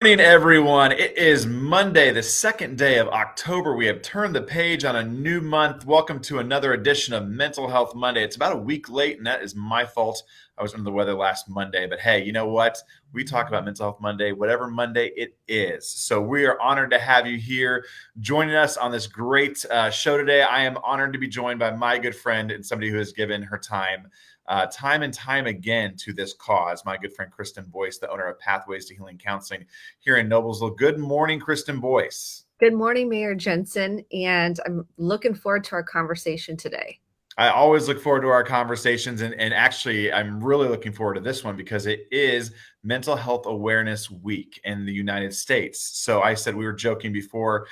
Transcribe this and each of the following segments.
Morning, everyone. It is Monday, the second day of October. We have turned the page on a new month. Welcome to another edition of Mental Health Monday. It's about a week late, and that is my fault. I was under the weather last Monday, but hey, you know what? We talk about Mental Health Monday, whatever Monday it is. So we are honored to have you here joining us on this great show today. I am honored to be joined by my good friend and somebody who has given her time and time again to this cause. My good friend Kristen Boyce, the owner of Pathways to Healing Counseling here in Noblesville. Good morning, Kristen Boyce. Good morning, Mayor Jensen, and I'm looking forward to our conversation today. I always look forward to our conversations, and actually, I'm really looking forward to this one because it is Mental Health Awareness Week in the United States. So I said we were joking before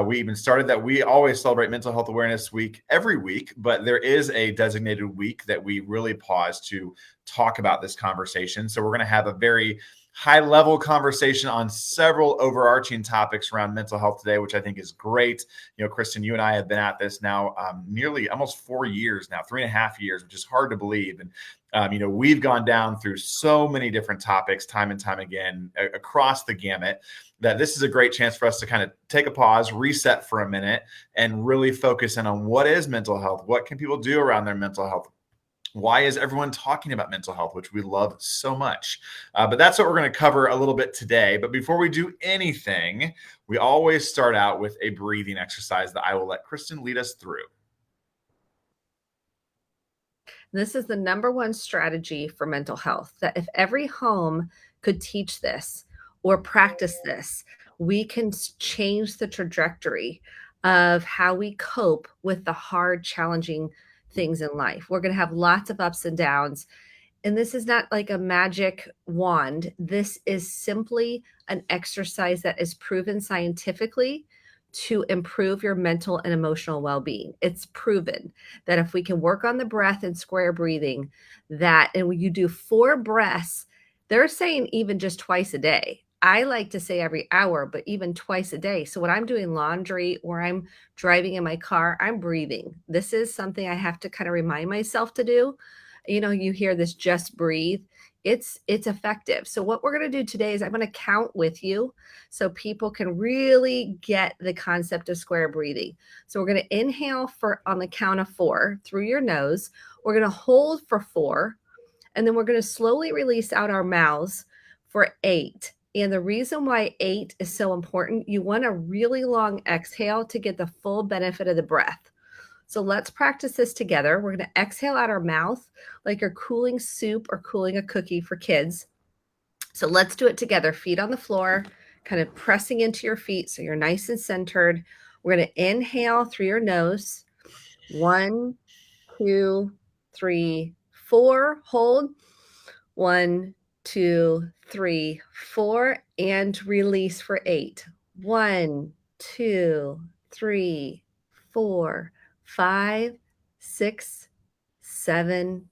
we even started that we always celebrate Mental Health Awareness Week every week, but there is a designated week that we really pause to talk about this conversation. So we're going to have a very high level conversation on several overarching topics around mental health today, which I think is great. You know, Kristen, you and I have been at this now nearly almost 4 years now, 3.5 years, which is hard to believe. And we've gone down through so many different topics time and time again across the gamut that this is a great chance for us to kind of take a pause, reset for a minute, and really focus in on what is mental health. What can people do around their mental health? Why is everyone talking about mental health, which we love so much? But that's what we're going to cover a little bit today. But before we do anything, we always start out with a breathing exercise that I will let Kristen lead us through. This is the number one strategy for mental health, that if every home could teach this or practice this, we can change the trajectory of how we cope with the hard, challenging things in life. We're going to have lots of ups and downs. And this is not like a magic wand. This is simply an exercise that is proven scientifically to improve your mental and emotional well-being. It's proven that if we can work on the breath and square breathing, and when you do 4 breaths, they're saying even just twice a day. I like to say every hour, but even twice a day. So when I'm doing laundry or I'm driving in my car, I'm breathing. This is something I have to kind of remind myself to do. You hear this just breathe. It's effective. So what we're going to do today is I'm going to count with you so people can really get the concept of square breathing. So we're going to inhale on the count of 4 through your nose. We're going to hold for 4, and then we're going to slowly release out our mouths for 8. And the reason why 8 is so important, you want a really long exhale to get the full benefit of the breath. So let's practice this together. We're going to exhale out our mouth like you're cooling soup or cooling a cookie for kids. So let's do it together. Feet on the floor, kind of pressing into your feet so you're nice and centered. We're going to inhale through your nose. 1, 2, 3, 4. Hold. 1, 2, 3, 4. And release for 8. 1, 2, 3, 4, 5, 6, 7,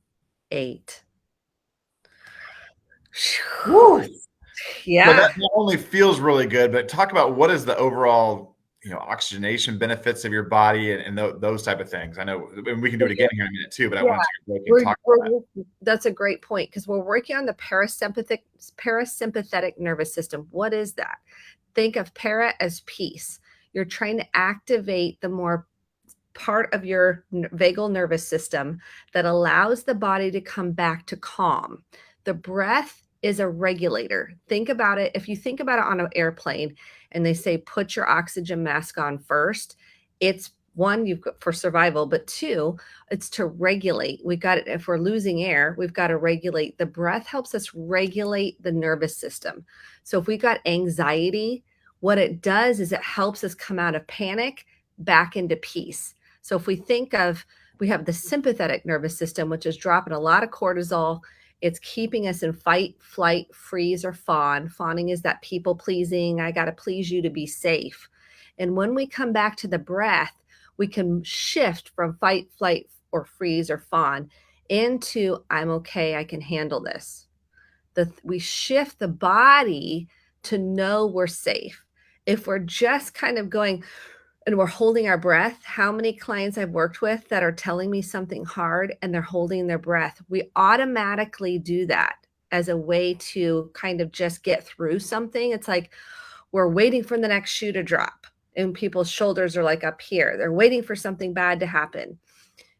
8. Woo. Yeah. So that not only feels really good, but talk about what is the overall, oxygenation benefits of your body and those type of things. I know, and we can do it again here in a minute too, but I want to talk about that. That's a great point because we're working on the parasympathetic nervous system. What is that? Think of para as peace. You're trying to activate the more part of your vagal nervous system that allows the body to come back to calm. The breath is a regulator. Think about it. If you think about it on an airplane and they say, put your oxygen mask on first, it's 1, you've got for survival, but 2, it's to regulate. We've got it. If we're losing air, we've got to regulate. The breath helps us regulate the nervous system. So if we got anxiety, what it does is it helps us come out of panic back into peace. So if we have the sympathetic nervous system, which is dropping a lot of cortisol. It's keeping us in fight, flight, freeze, or fawn. Fawning is that people pleasing. I got to please you to be safe. And when we come back to the breath, we can shift from fight, flight, or freeze, or fawn into I'm okay, I can handle this. We shift the body to know we're safe. If we're just kind of going and we're holding our breath, how many clients I've worked with that are telling me something hard and they're holding their breath? We automatically do that. as a way to kind of just get through something. It's like we're waiting for the next shoe to drop and people's shoulders are like up here. They're waiting for something bad to happen.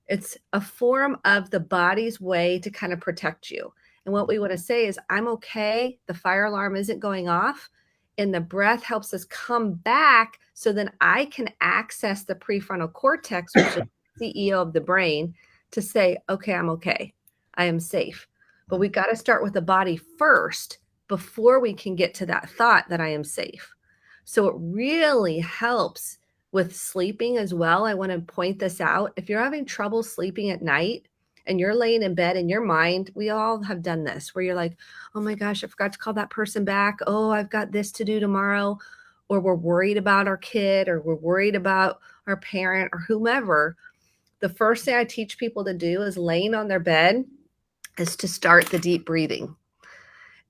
It's a form of the body's way to kind of protect you. And what we want to say is, I'm okay. The fire alarm isn't going off. And the breath helps us come back so then I can access the prefrontal cortex, which is the CEO of the brain, to say, okay, I'm okay. I am safe. But we got to start with the body first before we can get to that thought that I am safe. So it really helps with sleeping as well. I want to point this out. If you're having trouble sleeping at night and you're laying in bed in your mind, we all have done this where you're like, oh my gosh, I forgot to call that person back. Oh, I've got this to do tomorrow. Or we're worried about our kid, or we're worried about our parent or whomever. The first thing I teach people to do is laying on their bed is to start the deep breathing.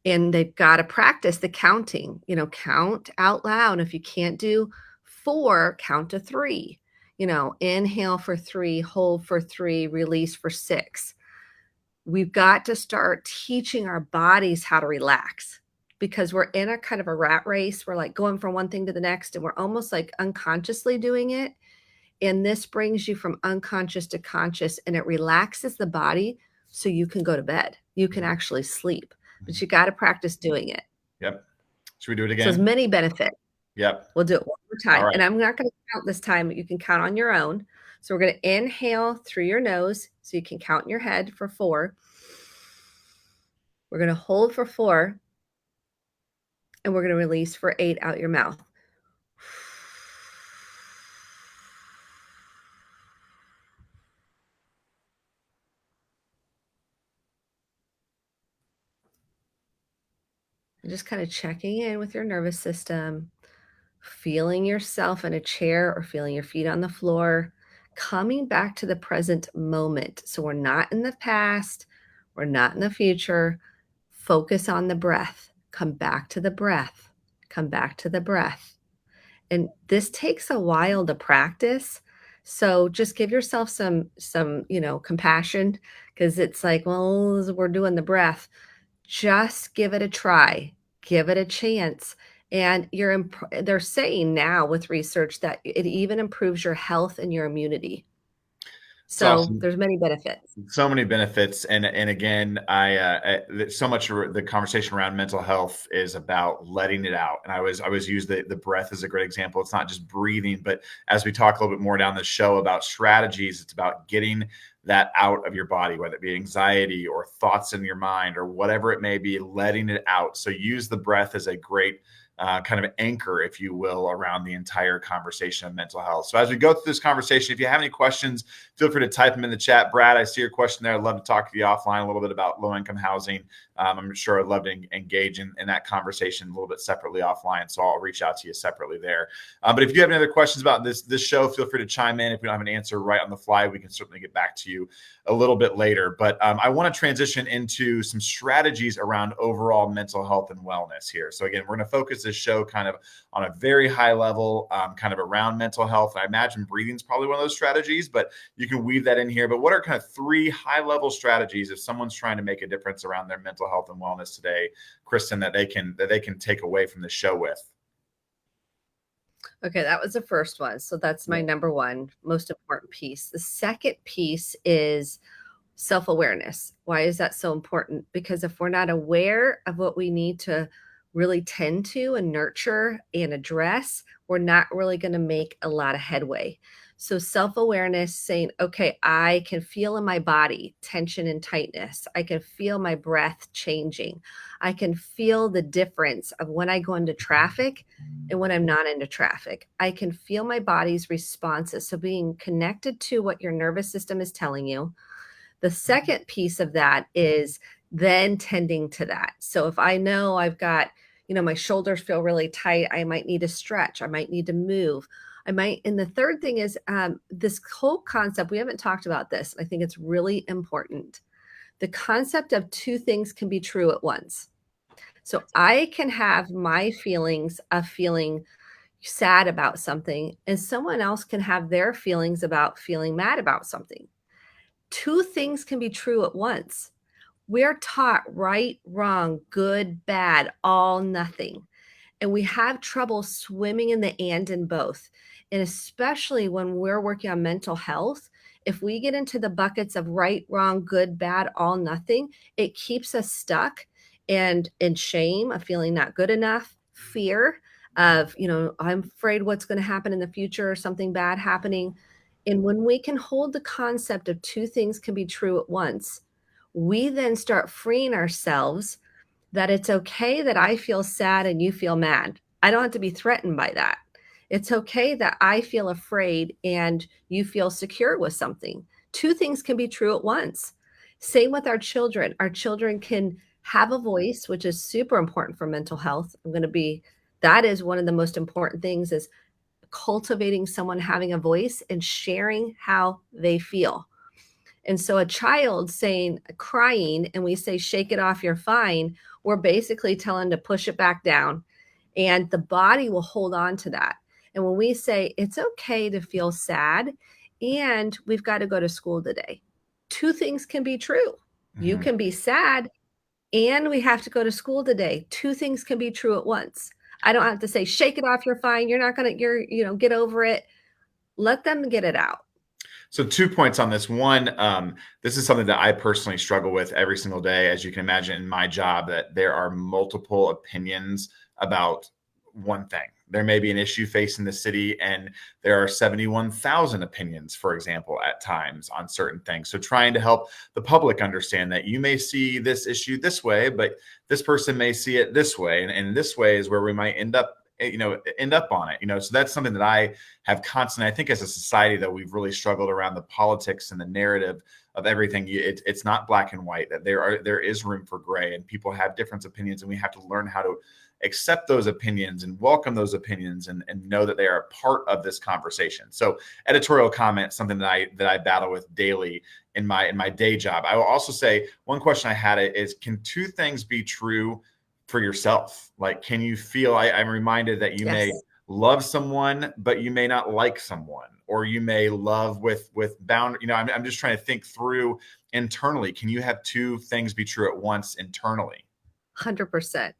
And they've got to practice the counting, count out loud. If you can't do 4, count to 3, inhale for 3, hold for 3, release for 6. We've got to start teaching our bodies how to relax because we're in a kind of a rat race. We're like going from one thing to the next and we're almost like unconsciously doing it. And this brings you from unconscious to conscious and it relaxes the body so you can go to bed. You can actually sleep, but you got to practice doing it. Yep. Should we do it again? So there's many benefits. Yep. We'll do it one more time. Right. And I'm not going to count this time, but you can count on your own. So we're going to inhale through your nose so you can count in your head for 4. We're going to hold for 4. And we're going to release for 8 out your mouth. And just kind of checking in with your nervous system, feeling yourself in a chair or feeling your feet on the floor, coming back to the present moment. So we're not in the past, we're not in the future. Focus on the breath. Come back to the breath. Come back to the breath. And this takes a while to practice. So just give yourself some compassion because it's like, well, we're doing the breath. Just give it a try. Give it a chance. And they're saying now with research that it even improves your health and your immunity. So awesome. There's many benefits. So many benefits. And again, so much of the conversation around mental health is about letting it out. And I always use the breath as a great example. It's not just breathing, but as we talk a little bit more down the show about strategies, it's about getting that out of your body, whether it be anxiety or thoughts in your mind or whatever it may be, letting it out. So use the breath as a great kind of anchor, if you will, around the entire conversation of mental health. So as we go through this conversation, if you have any questions, feel free to type them in the chat. Brad, I see your question there. I'd love to talk to you offline a little bit about low-income housing. I'm sure I'd love to engage in that conversation a little bit separately offline. So I'll reach out to you separately there. But if you have any other questions about this show, feel free to chime in. If we don't have an answer right on the fly, we can certainly get back to you a little bit later. But I want to transition into some strategies around overall mental health and wellness here. So again, we're going to focus this show kind of on a very high level, kind of around mental health. I imagine breathing is probably one of those strategies, but you can weave that in here. But what are kind of 3 high level strategies if someone's trying to make a difference around their mental health and wellness today, Kristen, that they can take away from the show with? Okay, that was the first one. So that's my number 1 most important piece. The second piece is self-awareness. Why is that so important? Because if we're not aware of what we need to really tend to and nurture and address, we're not really going to make a lot of headway. So self-awareness, saying, okay, I can feel in my body tension and tightness. I can feel my breath changing. I can feel the difference of when I go into traffic and when I'm not into traffic. I can feel my body's responses. So being connected to what your nervous system is telling you. The second piece of that is then tending to that. So if I know I've got, my shoulders feel really tight, I might need to stretch. I might need to move. And the third thing is this whole concept, we haven't talked about this. I think it's really important. The concept of 2 things can be true at once. So I can have my feelings of feeling sad about something, and someone else can have their feelings about feeling mad about something. 2 things can be true at once. We're taught right, wrong, good, bad, all, nothing. And we have trouble swimming in the and both. And especially when we're working on mental health, if we get into the buckets of right, wrong, good, bad, all, nothing, it keeps us stuck and in shame of feeling not good enough, fear of, I'm afraid what's going to happen in the future or something bad happening. And when we can hold the concept of two things can be true at once, we then start freeing ourselves that it's okay that I feel sad and you feel mad. I don't have to be threatened by that. It's okay that I feel afraid and you feel secure with something. Two things can be true at once. Same with our children. Our children can have a voice, which is super important for mental health. That is one of the most important things is cultivating someone having a voice and sharing how they feel. And so a child crying, and we say, shake it off, you're fine, we're basically telling to push it back down. And the body will hold on to that. And when we say it's okay to feel sad and we've got to go to school today, two things can be true. Mm-hmm. You can be sad and we have to go to school today. Two things can be true at once. I don't have to say, shake it off, you're fine. Get over it. Let them get it out. So 2 points on this. One, this is something that I personally struggle with every single day, as you can imagine in my job, that there are multiple opinions about one thing. There may be an issue facing the city and there are 71,000 opinions, for example, at times on certain things. So trying to help the public understand that you may see this issue this way, but this person may see it this way. And this way is where we might end up on it, so that's something that I have constantly, I think as a society that we've really struggled around the politics and the narrative of everything. It's not black and white, that there is room for gray and people have different opinions, and we have to learn how to accept those opinions and welcome those opinions and know that they are a part of this conversation. So editorial comment, something that I battle with daily in my day job. I will also say one question I had is, can two things be true for yourself? Like, can you feel, I'm reminded that you may love someone, but you may not like someone, or you may love with bound, I'm just trying to think through internally. Can you have two things be true at once internally? 100%.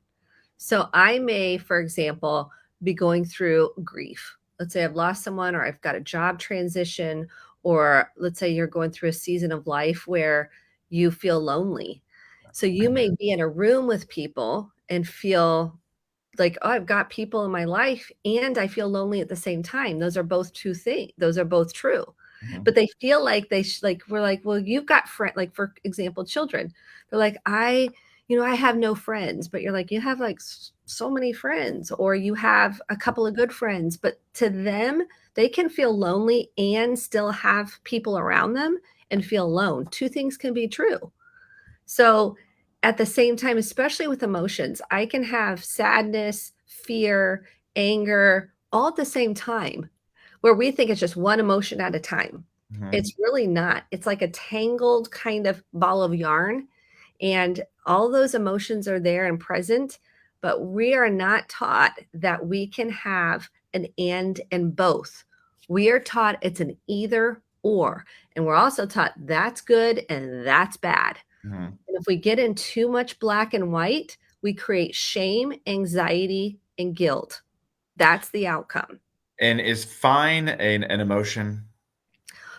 So I may, for example, be going through grief. Let's say I've lost someone, or I've got a job transition, or let's say you're going through a season of life where you feel lonely. So you may be in a room with people and feel like, oh, I've got people in my life and I feel lonely at the same time. Those are both two things. Those are both true. Mm-hmm. But they feel like we're like, well, you've got friends, like for example, children. They're like, I have no friends, but you're like, you have like so many friends, or you have a couple of good friends, but to them, they can feel lonely and still have people around them and feel alone. Two things can be true. So at the same time, especially with emotions, I can have sadness, fear, anger, all at the same time, where we think it's just one emotion at a time. Mm-hmm. It's really not. It's like a tangled kind of ball of yarn, and all those emotions are there and present, but we are not taught that we can have an and both. We are taught it's an either or, and we're also taught that's good and that's bad. Mm-hmm. And if we get in too much black and white, we create shame, anxiety, and guilt. That's the outcome. And is fine an emotion?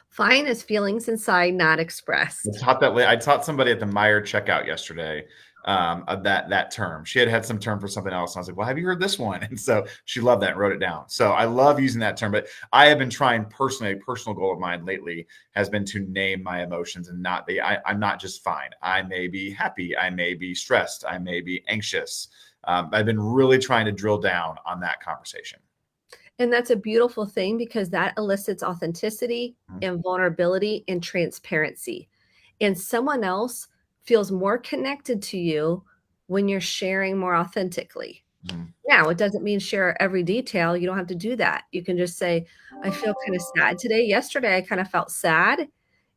Fine is feelings inside not expressed. I taught somebody at the Meijer checkout yesterday of that term. She had some term for something else. And I was like, well, have you heard this one? And so she loved that and wrote it down. So I love using that term, but I have been trying personally, a personal goal of mine lately has been to name my emotions and I'm not just fine. I may be happy. I may be stressed. I may be anxious. I've been really trying to drill down on that conversation. And that's a beautiful thing, because that elicits authenticity and vulnerability and transparency. And someone else feels more connected to you when you're sharing more authentically. Mm-hmm. Now, it doesn't mean share every detail. You don't have to do that. You can just say, I feel kind of sad today. Yesterday, I kind of felt sad.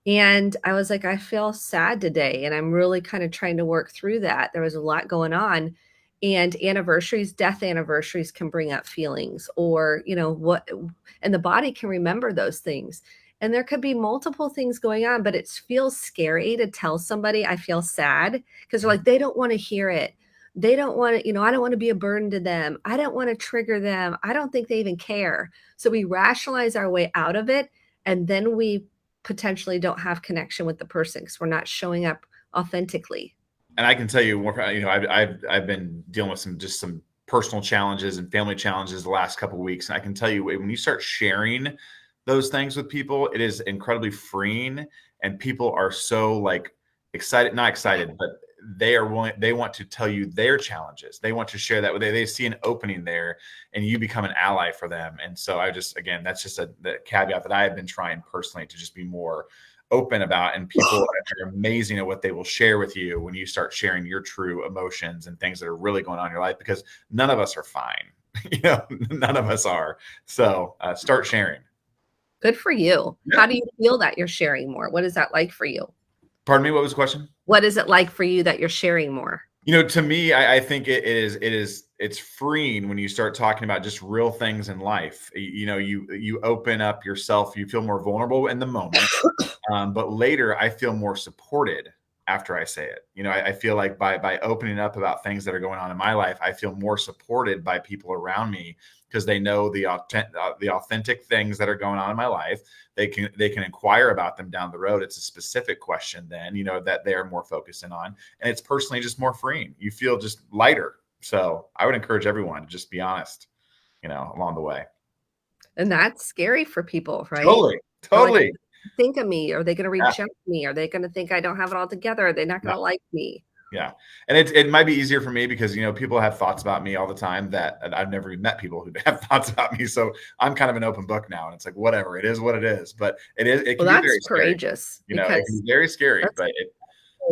And I was like, I feel sad today. And I'm really kind of trying to work through that. There was a lot going on. And death anniversaries can bring up feelings, or, and the body can remember those things. And there could be multiple things going on, but it feels scary to tell somebody I feel sad because they're like, they don't want to hear it. They don't want to, I don't want to be a burden to them. I don't want to trigger them. I don't think they even care. So we rationalize our way out of it. And then we potentially don't have connection with the person because we're not showing up authentically. And I can tell you more, I've been dealing with some personal challenges and family challenges the last couple of weeks. And I can tell you, when you start sharing those things with people, it is incredibly freeing. And people are so like excited, not excited, but they want to tell you their challenges. They want to share that with they see an opening there, and you become an ally for them. And so again, that's just the caveat that I have been trying personally to just be more open about, and people are amazing at what they will share with you when you start sharing your true emotions and things that are really going on in your life, because none of us are fine. None of us are. So start sharing. Good for you. Yeah. How do you feel that you're sharing more? What is that like for you? Pardon me, what was the question? What is it like for you that you're sharing more? To me, I think it's freeing when you start talking about just real things in life. You open up yourself, you feel more vulnerable in the moment, but later I feel more supported after I say it. I feel like by opening up about things that are going on in my life, I feel more supported by people around me because they know the authentic things that are going on in my life. They can inquire about them down the road. It's a specific question then, that they're more focusing on. And it's personally just more freeing. You feel just lighter. So I would encourage everyone to just be honest, along the way. And that's scary for people, right? Totally. Like, think of me? Are they going to Yeah. reject me? Are they going to think I don't have it all together? Are they not going to like me? Yeah. And it might be easier for me because, people have thoughts about me all the time that I've never even met people who have thoughts about me. So I'm kind of an open book now, and it's like, whatever, it is what it is, but it can be very courageous scary. It can be very scary, but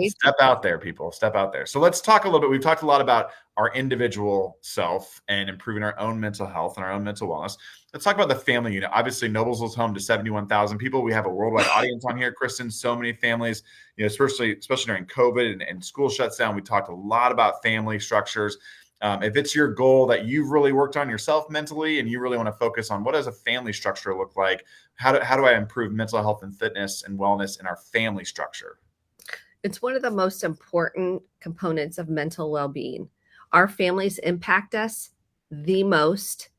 step out there, people, step out there. So let's talk a little bit. We've talked a lot about our individual self and improving our own mental health and our own mental wellness. Let's talk about the family unit. Obviously, Noblesville's home to 71,000 people. We have a worldwide audience on here, Kristen. So many families, especially during COVID and school shuts down. We talked a lot about family structures. If it's your goal that you've really worked on yourself mentally and you really want to focus on what does a family structure look like, how do I improve mental health and fitness and wellness in our family structure? It's one of the most important components of mental well-being. Our families impact us the most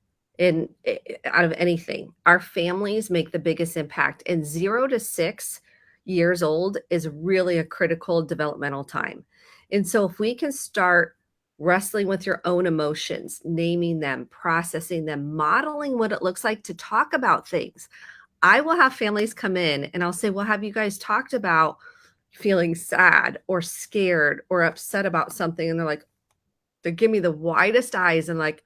out of anything. Our families make the biggest impact, and 0 to 6 years old is really a critical developmental time. And so if we can start wrestling with your own emotions, naming them, processing them, modeling what it looks like to talk about things. I will have families come in and I'll say, well, have you guys talked about feeling sad or scared or upset about something? And they're like, they give me the widest eyes and like,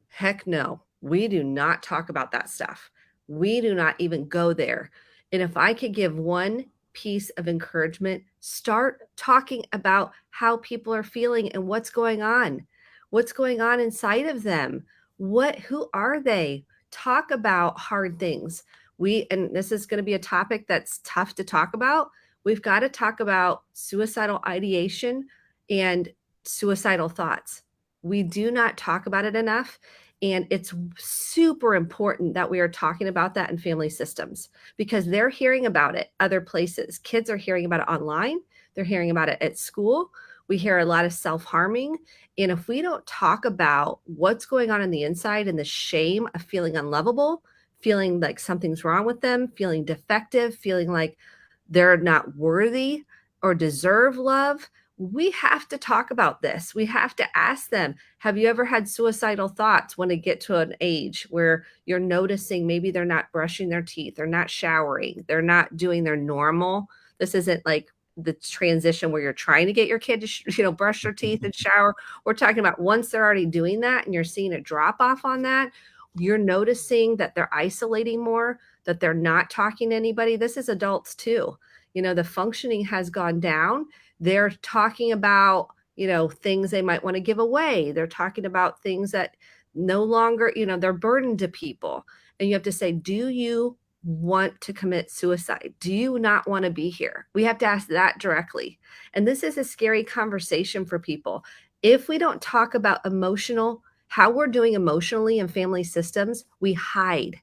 heck no, we do not talk about that stuff. We do not even go there. And if I could give one piece of encouragement, start talking about how people are feeling and what's going on inside of them. Who are they? Talk about hard things. And this is going to be a topic that's tough to talk about. We've got to talk about suicidal ideation and suicidal thoughts. We do not talk about it enough. And it's super important that we are talking about that in family systems because they're hearing about it other places. Kids are hearing about it online. They're hearing about it at school. We hear a lot of self-harming. And if we don't talk about what's going on the inside and the shame of feeling unlovable, feeling like something's wrong with them, feeling defective, feeling like they're not worthy or deserve love, we have to talk about this. We have to ask them, have you ever had suicidal thoughts when they get to an age where you're noticing maybe they're not brushing their teeth, they're not showering, they're not doing their normal. This isn't like the transition where you're trying to get your kid to brush their teeth and shower. We're talking about once they're already doing that and you're seeing a drop off on that, you're noticing that they're isolating more, that they're not talking to anybody. This is adults too. The functioning has gone down. They're talking about, things they might want to give away. They're talking about things that no longer, they're burdened to people. And you have to say, do you want to commit suicide? Do you not want to be here? We have to ask that directly. And this is a scary conversation for people. If we don't talk about how we're doing emotionally in family systems, we hide.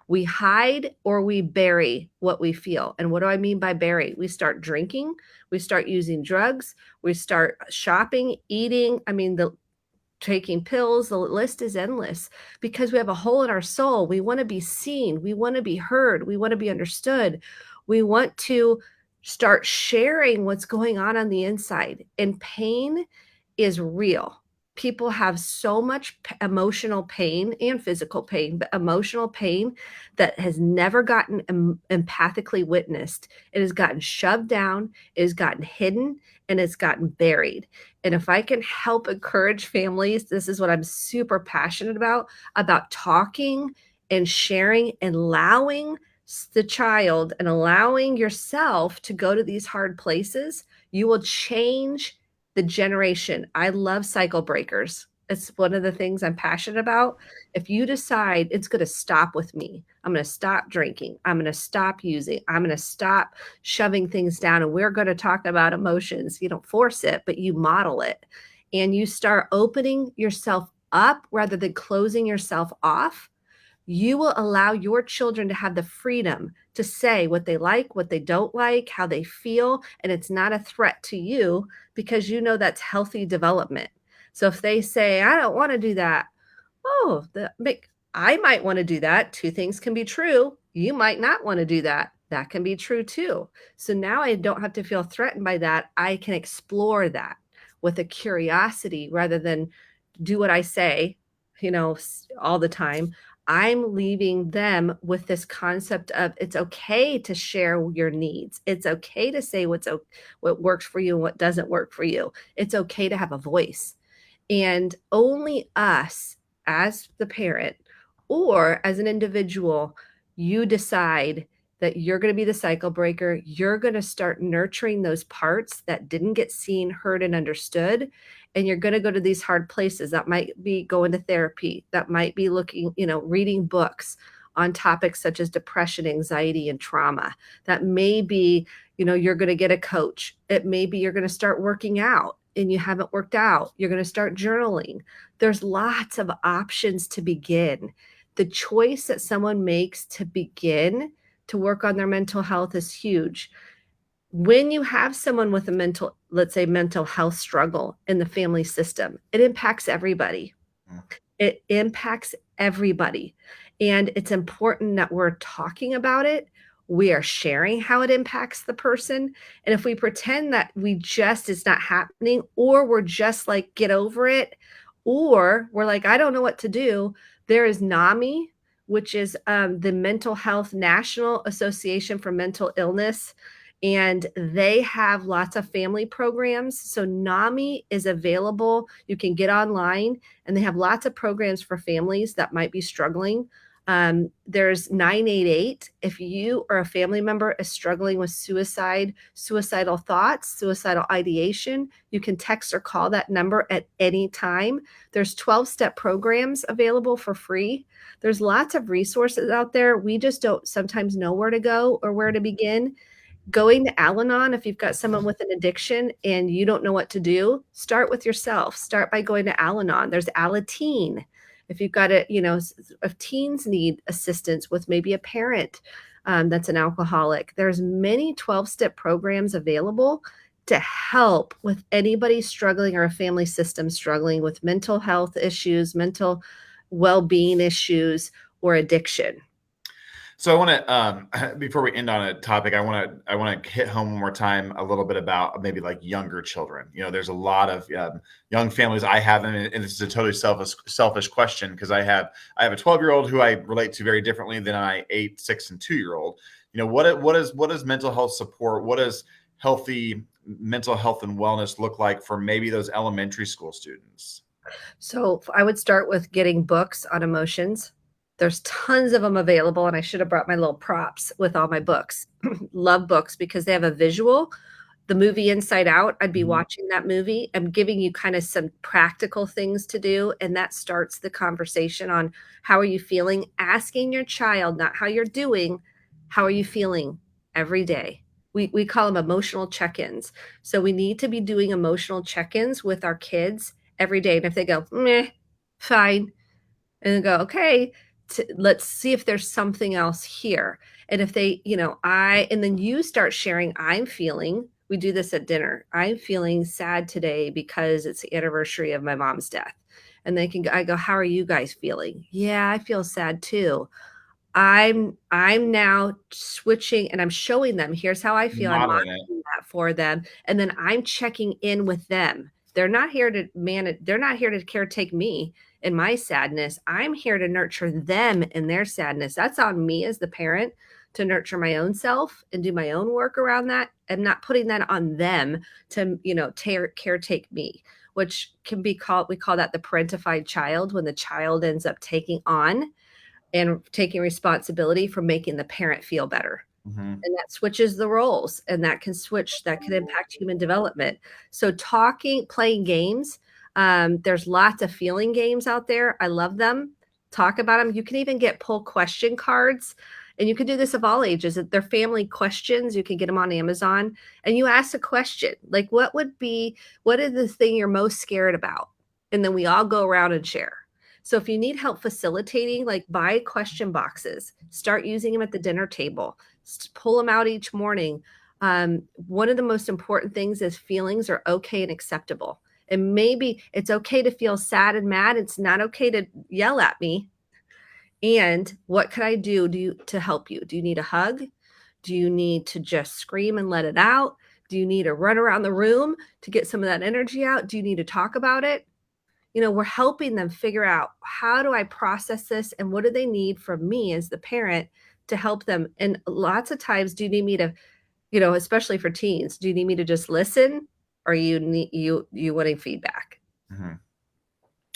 We hide or we bury what we feel. And what do I mean by bury? We start drinking, we start using drugs, we start shopping, eating. I mean, the taking pills, the list is endless because we have a hole in our soul. We want to be seen, we want to be heard, we want to be understood. We want to start sharing what's going on the inside. And pain is real. People have so much emotional pain and physical pain, but emotional pain that has never gotten empathically witnessed. It has gotten shoved down, it has gotten hidden, and it's gotten buried. And if I can help encourage families, this is what I'm super passionate about talking and sharing and allowing the child and allowing yourself to go to these hard places. You will change the generation. I love cycle breakers. It's one of the things I'm passionate about. If you decide it's going to stop with me, I'm going to stop drinking, I'm going to stop using, I'm going to stop shoving things down, and we're going to talk about emotions. You don't force it, but you model it. And you start opening yourself up rather than closing yourself off. You will allow your children to have the freedom to say what they like, what they don't like, how they feel, and it's not a threat to you because you know that's healthy development. So if they say, I don't want to do that, oh, I might want to do that. Two things can be true. You might not want to do that. That can be true too. So now I don't have to feel threatened by that. I can explore that with a curiosity rather than do what I say, all the time. I'm leaving them with this concept of it's okay to share your needs. It's okay to say what works for you and what doesn't work for you. It's okay to have a voice. And only us as the parent or as an individual, you decide that you're going to be the cycle breaker. You're going to start nurturing those parts that didn't get seen, heard, and understood. And you're going to go to these hard places. That might be going to therapy. That might be looking, reading books on topics such as depression, anxiety, and trauma. That may be, you're going to get a coach. It may be you're going to start working out and you haven't worked out. You're going to start journaling. There's lots of options to begin. The choice that someone makes to begin to work on their mental health is huge. When you have someone with a let's say mental health struggle in the family system, it impacts everybody. It impacts everybody. And it's important that we're talking about it. We are sharing how it impacts the person. And if we pretend that it's not happening, or we're just like, get over it, or we're like, I don't know what to do, there is NAMI, which is the Mental Health National Association for Mental Illness. And they have lots of family programs. So NAMI is available. You can get online, and they have lots of programs for families that might be struggling. There's 988. If you or a family member is struggling with suicide, suicidal thoughts, suicidal ideation, you can text or call that number at any time. There's 12-step programs available for free. There's lots of resources out there. We just don't sometimes know where to go or where to begin. Going to Al-Anon, if you've got someone with an addiction and you don't know what to do, start with yourself. Start by going to Al-Anon. There's Alateen. If you've got if teens need assistance with maybe a parent that's an alcoholic, there's many 12-step programs available to help with anybody struggling or a family system struggling with mental health issues, mental well-being issues, or addiction. So I want to, before we end on a topic, I want to hit home one more time a little bit about maybe like younger children. There's a lot of young families I have, and this is a totally selfish question because I have a 12-year-old who I relate to very differently than my 8, 6, and 2-year-old. What is mental health support? What does healthy mental health and wellness look like for maybe those elementary school students? So I would start with getting books on emotions. There's tons of them available, and I should have brought my little props with all my books. Love books because they have a visual. The movie Inside Out, I'd be watching that movie. I'm giving you kind of some practical things to do, and that starts the conversation on how are you feeling? Asking your child, not how you're doing, how are you feeling every day? We call them emotional check-ins. So we need to be doing emotional check-ins with our kids every day. And if they go, meh, fine, and go, okay, let's see if there's something else here. And if they, and then you start sharing, we do this at dinner. I'm feeling sad today because it's the anniversary of my mom's death. And I go, how are you guys feeling? Yeah, I feel sad too. I'm now switching and I'm showing them, here's how I feel. I'm Modeling it. modeling that for them. And then I'm checking in with them. They're not here to manage, they're not here to caretake me in my sadness. I'm here to nurture them in their sadness. That's on me as the parent to nurture my own self and do my own work around that, and not putting that on them to, caretake me, which can be called, we call that the parentified child, when the child ends up taking on and taking responsibility for making the parent feel better. Mm-hmm. And that switches the roles, and that can impact human development. So playing games, there's lots of feeling games out there. I love them. Talk about them. You can even pull question cards, and you can do this of all ages. They're family questions. You can get them on Amazon, and you ask a question like, what is the thing you're most scared about? And then we all go around and share. So if you need help facilitating, like, buy question boxes, start using them at the dinner table, pull them out each morning. One of the most important things is feelings are okay and acceptable. And maybe it's okay to feel sad and mad. It's not okay to yell at me. And what can I do to help you? Do you need a hug? Do you need to just scream and let it out? Do you need to run around the room to get some of that energy out? Do you need to talk about it? We're helping them figure out, how do I process this, and what do they need from me as the parent to help them? And lots of times, do you need me to, especially for teens, do you need me to just listen, or you wanting feedback? Mm-hmm.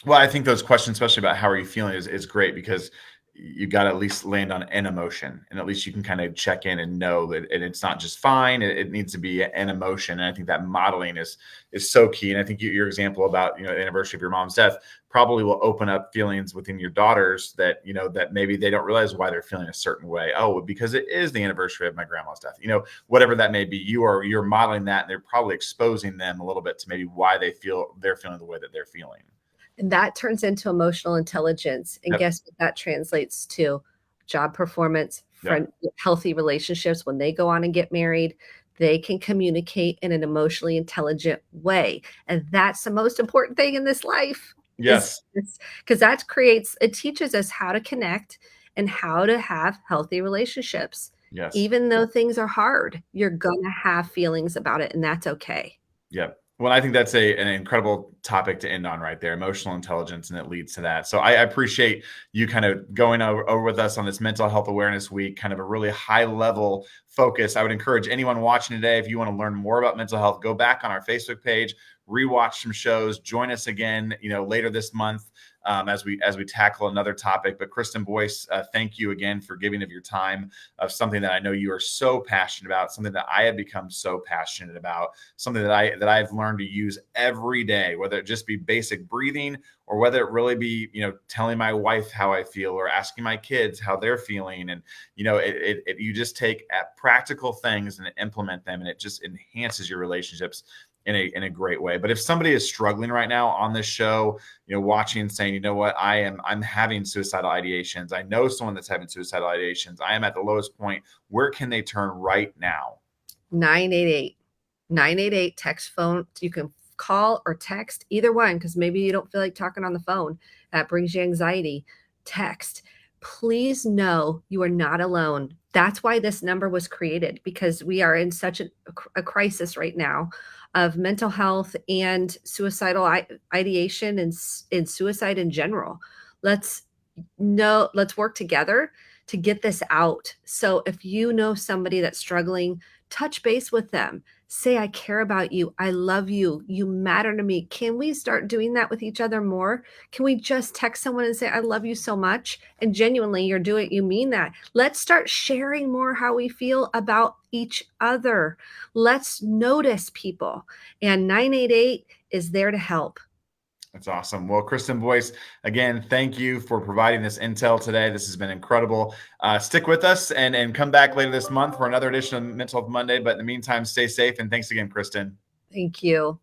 Well, I think those questions, especially about how are you feeling, is great, because you got to at least land on an emotion, and at least you can kind of check in and know that it's not just fine. It needs to be an emotion. And I think that modeling is so key. And I think your example about, the anniversary of your mom's death probably will open up feelings within your daughters that, that maybe they don't realize why they're feeling a certain way. Oh, because it is the anniversary of my grandma's death, whatever that may be, you're modeling that, and they're probably exposing them a little bit to maybe why they're feeling the way that they're feeling. And that turns into emotional intelligence. And guess what that translates to? Job performance, healthy relationships. When they go on and get married, they can communicate in an emotionally intelligent way. And that's the most important thing in this life. Yes. Because it teaches us how to connect and how to have healthy relationships. Yes. Even though things are hard, you're going to have feelings about it, and that's okay. Yep. Well, I think that's an incredible topic to end on right there, emotional intelligence, and it leads to that. So I appreciate you kind of going over with us on this Mental Health Awareness Week, kind of a really high level focus. I would encourage anyone watching today, if you want to learn more about mental health, go back on our Facebook page, rewatch some shows, join us again, later this month. As we tackle another topic. But Kristen Boyce, thank you again for giving of your time, of something that I know you are so passionate about, something that I have become so passionate about, something that I've learned to use every day, whether it just be basic breathing, or whether it really be, telling my wife how I feel, or asking my kids how they're feeling. And, you just take practical things and implement them, and it just enhances your relationships in a great way. But if somebody is struggling right now on this show, watching and saying, what, I'm having suicidal ideations. I know someone that's having suicidal ideations. I am at the lowest point. Where can they turn right now? 988 text phone. You can call or text, either one, because maybe you don't feel like talking on the phone. That brings you anxiety. Text. Please know you are not alone. That's why this number was created, because we are in such a crisis right now of mental health and suicidal ideation and suicide in general. Let's work together to get this out. So if you know somebody that's struggling, touch base with them. Say, I care about you. I love you. You matter to me. Can we start doing that with each other more? Can we just text someone and say, I love you so much? And genuinely, you mean that. Let's start sharing more how we feel about each other. Let's notice people. And 988 is there to help. That's awesome. Well, Kristen Boyce, again, thank you for providing this intel today. This has been incredible. Stick with us and come back later this month for another edition of Mental Health Monday. But in the meantime, stay safe. And thanks again, Kristen. Thank you.